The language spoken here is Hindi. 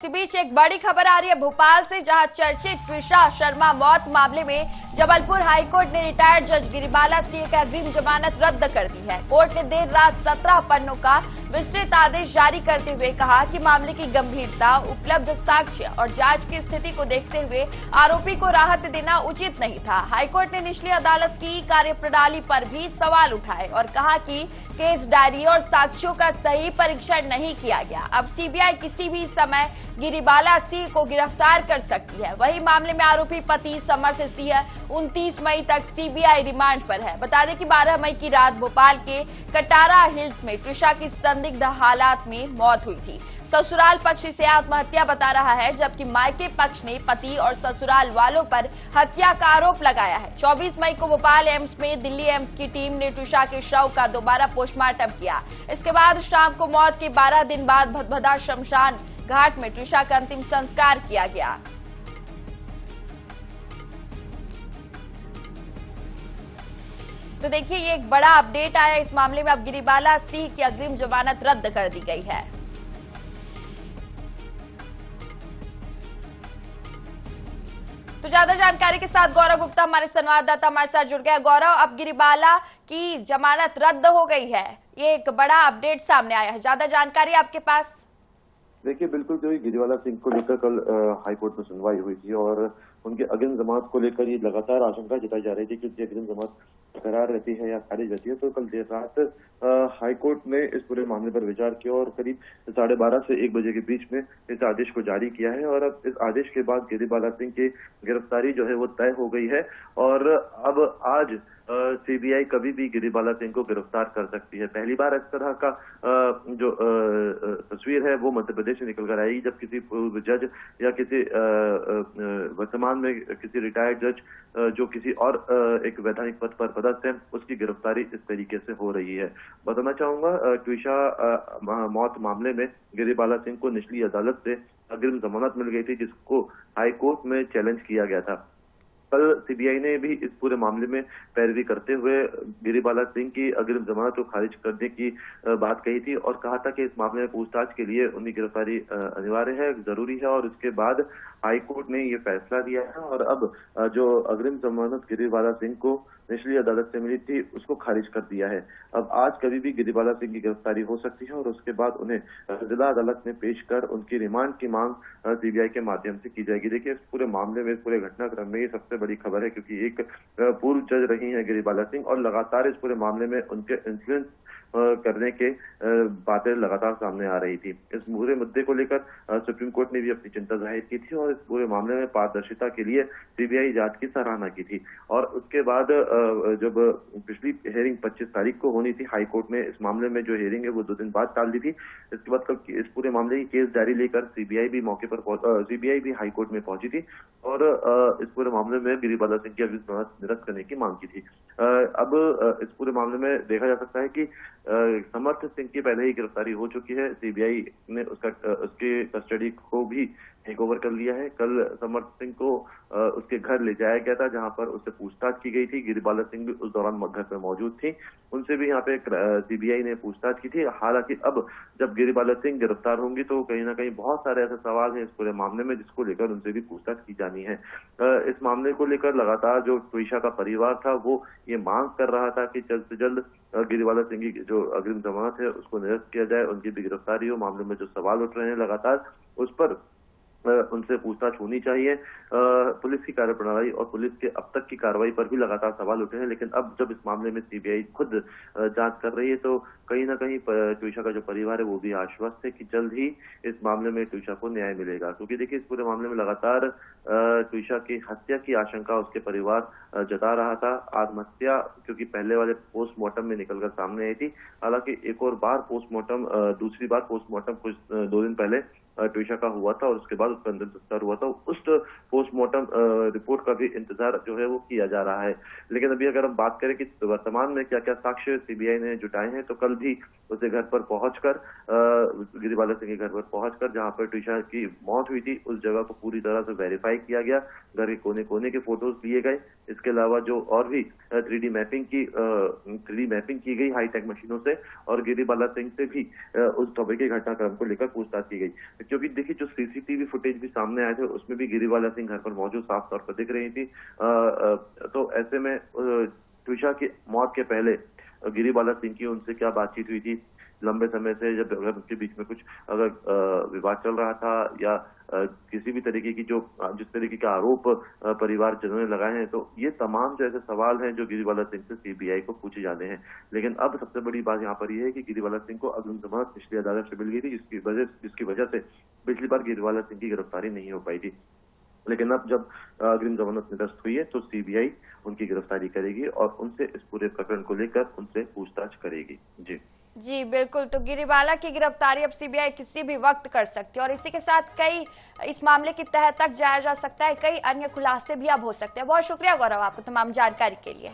इसी बीच एक बड़ी खबर आ रही है भोपाल से, जहां चर्चित त्रिशा शर्मा मौत मामले में जबलपुर हाईकोर्ट ने रिटायर्ड जज गिरिबाला सिंह की अग्रिम जमानत रद्द कर दी है। कोर्ट ने देर रात 17 पन्नों का विस्तृत आदेश जारी करते हुए कहा कि मामले की गंभीरता, उपलब्ध साक्ष्य और जांच की स्थिति को देखते हुए आरोपी को राहत देना उचित नहीं था। हाईकोर्ट ने निचली अदालत की कार्यप्रणाली पर भी सवाल उठाए और कहा कि केस डायरी और साक्ष्यों का सही परीक्षण नहीं किया गया। अब सीबीआई किसी भी समय गिरिबाला सिंह को गिरफ्तार कर सकती है। वही मामले में आरोपी पति समर्थ सिंह 29 मई तक सीबीआई रिमांड पर है। बता दें कि 12 मई की रात भोपाल के कटारा हिल्स में त्रिशा की संदिग्ध हालात में मौत हुई थी। ससुराल पक्ष इसे आत्महत्या बता रहा है, जबकि मायके पक्ष ने पति और ससुराल वालों पर हत्या का आरोप लगाया है। 24 मई को भोपाल एम्स में दिल्ली एम्स की टीम ने त्रिशा के शव का दोबारा पोस्टमार्टम किया। इसके बाद शाम को मौत के 12 दिन बाद भदभदा शमशान घाट में त्रिशा का अंतिम संस्कार किया गया। तो देखिए, ये एक बड़ा अपडेट आया इस मामले में। अब गिरिबाला सिंह की अग्रिम जमानत रद्द कर दी गई है। तो ज्यादा जानकारी के साथ गौरव गुप्ता हमारे संवाददाता हमारे साथ जुड़ गया। गौरव, अब गिरिबाला की जमानत रद्द हो गई है, ये एक बड़ा अपडेट सामने आया है, ज्यादा जानकारी आपके पास? देखिए, बिल्कुल जो गिरिबाला सिंह को लेकर कल हाईकोर्ट में सुनवाई हुई थी और उनके अग्रिम जमानत को लेकर ये लगातार आशंका जताई जा रही थी कि उनकी अग्रिम जमानत करार रहती है या खारिज रहती है। तो कल देर रात हाईकोर्ट ने इस पूरे मामले पर विचार किया और करीब 12:30 से 1 बजे के बीच में इस आदेश को जारी किया है। और अब इस आदेश के बाद गिरिबाला सिंह की गिरफ्तारी जो है वो तय हो गई है और अब आज सीबीआई कभी भी गिरिबाला सिंह को गिरफ्तार कर सकती है। पहली बार इस तरह का जो तस्वीर है वो मध्य प्रदेश से निकल कर आएगी, जब किसी पूर्व जज या किसी वर्तमान में किसी रिटायर्ड जज जो किसी और एक वैधानिक पद पर पदस्थ है, उसकी गिरफ्तारी इस तरीके से हो रही है। बताना चाहूंगा, त्रिशा मौत मामले में गिरिबाला सिंह को निचली अदालत से अग्रिम जमानत मिल गई थी, जिसको हाईकोर्ट में चैलेंज किया गया था। कल सीबीआई ने भी इस पूरे मामले में पैरवी करते हुए गिरिबाला सिंह की अग्रिम जमानत को खारिज करने की बात कही थी और कहा था कि इस मामले में पूछताछ के लिए उनकी गिरफ्तारी अनिवार्य है, जरूरी है। और इसके बाद हाईकोर्ट ने ये फैसला दिया है और अब जो अग्रिम जमानत गिरिबाला सिंह को निचली अदालत से मिली थी उसको खारिज कर दिया है। अब आज कभी भी गिरिबाला सिंह की गिरफ्तारी हो सकती है और उसके बाद उन्हें जिला अदालत में पेश कर उनकी रिमांड की मांग सीबीआई के माध्यम से की जाएगी। देखिए, इस पूरे मामले में, इस पूरे घटनाक्रम में ये सबसे बड़ी खबर है, क्योंकि एक पूर्व जज रही हैं गिरिबाला सिंह और लगातार इस पूरे मामले में उनके इन्फ्लुएंस करने के बातें लगातार सामने आ रही थी। इस पूरे मुद्दे को लेकर सुप्रीम कोर्ट ने भी अपनी चिंता जाहिर की थी और इस पूरे मामले में पारदर्शिता के लिए सीबीआई जांच की सराहना की थी। और उसके बाद जब पिछली हेयरिंग 25 तारीख को होनी थी हाईकोर्ट में, इस मामले में जो हेयरिंग है वो 2 दिन बाद टाल दी थी। इसके बाद कल इस पूरे मामले की केस डायरी लेकर सीबीआई भी मौके पर सीबीआई भी हाईकोर्ट में पहुंची थी और इस पूरे मामले में गिरिबाला सिंह की अग्रिम जमानत निरस्त करने की मांग की थी। अब इस पूरे मामले में देखा जा सकता है कि समर्थ सिंह की पहले ही गिरफ्तारी हो चुकी है। सीबीआई ने उसके कस्टडी को भी टेक ओवर कर लिया है। कल समर्थ सिंह को उसके घर ले जाया गया था, जहां पर उससे पूछताछ की गई थी। गिरिबाला सिंह भी उस दौरान घर पर मौजूद थी, उनसे भी यहाँ पे सीबीआई ने पूछताछ की थी। हालांकि अब जब गिरिबाला सिंह गिरफ्तार होंगी तो कहीं ना कहीं बहुत सारे ऐसे सवाल हैं इस पूरे मामले में जिसको लेकर उनसे भी पूछताछ की जानी है। इस मामले को लेकर लगातार जो त्रिशा का परिवार था वो ये मांग कर रहा था कि जल्द से जल्द गिरिबाला सिंह की जो अग्रिम जमानत है उसको निरस्त किया जाए, उनकी भी गिरफ्तारी हो। मामले में जो सवाल उठ रहे हैं लगातार उस पर उनसे पूछताछ होनी चाहिए। पुलिस की कार्यप्रणाली और पुलिस के अब तक की कार्रवाई पर भी लगातार सवाल उठे हैं, लेकिन अब जब इस मामले में सीबीआई खुद जांच कर रही है तो कहीं ना कहीं त्रिशा का जो परिवार है वो भी आश्वस्त है कि जल्द ही इस मामले में त्रिशा को न्याय मिलेगा। क्योंकि देखिए, इस पूरे मामले में लगातार त्रिशा की हत्या की आशंका उसके परिवार जता रहा था। आत्महत्या क्योंकि पहले वाले पोस्टमार्टम में निकलकर सामने आई थी। हालांकि एक और बार पोस्टमार्टम, दूसरी बार पोस्टमार्टम कुछ 2 दिन पहले त्रिशा का हुआ था और उसके बाद उसका अंतिम संस्कार हुआ था। उस पोस्टमार्टम रिपोर्ट का भी इंतजार जो है वो किया जा रहा है। लेकिन अभी अगर हम बात करें कि वर्तमान में क्या क्या साक्ष्य सीबीआई ने जुटाए हैं, तो कल भी उसे घर पर पहुंचकर, गिरिबाला सिंह के घर पर पहुंचकर जहां पर त्रिशा की मौत हुई थी उस जगह को पूरी तरह से वेरीफाई किया गया। घर के कोने कोने के फोटोज लिए गए। इसके अलावा जो और भी 3D मैपिंग की गई हाईटेक मशीनों से और गिरिबाला सिंह से भी उस समय के घटनाक्रम को लेकर पूछताछ की गई। जो भी देखिए, जो सीसीटीवी फुटेज भी सामने आए थे उसमें भी गिरीबाला सिंह घर पर मौजूद साफ तौर पर दिख रही थी। तो ऐसे में ट्विशा की मौत के पहले गिरीबाला सिंह की उनसे क्या बातचीत हुई थी, लंबे समय से जब अगर उनके बीच में कुछ अगर विवाद चल रहा था या किसी भी तरीके की जिस तरीके के आरोप परिवारजनों ने लगाए हैं, तो ये तमाम जो ऐसे सवाल हैं जो गिरीबाला सिंह से सीबीआई को पूछे जाने हैं। लेकिन अब सबसे बड़ी बात यहाँ पर यह है कि गिरीबाला सिंह को अग्रिम जमानत पिछली अदालत से मिल गई थी, जिसकी वजह से पिछली बार गिरीबाला सिंह की गिरफ्तारी नहीं हो पाई थी। लेकिन अब जब अग्रिम जमानत निरस्त हुई है तो सीबीआई उनकी गिरफ्तारी करेगी और उनसे इस पूरे प्रकरण को लेकर उनसे पूछताछ करेगी। जी बिल्कुल, तो गिरीबाला की गिरफ्तारी अब सीबीआई किसी भी वक्त कर सकती है और इसी के साथ कई इस मामले की तह तक जाया जा सकता है, कई अन्य खुलासे भी अब हो सकते हैं। बहुत शुक्रिया गौरव आपको तमाम जानकारी के लिए।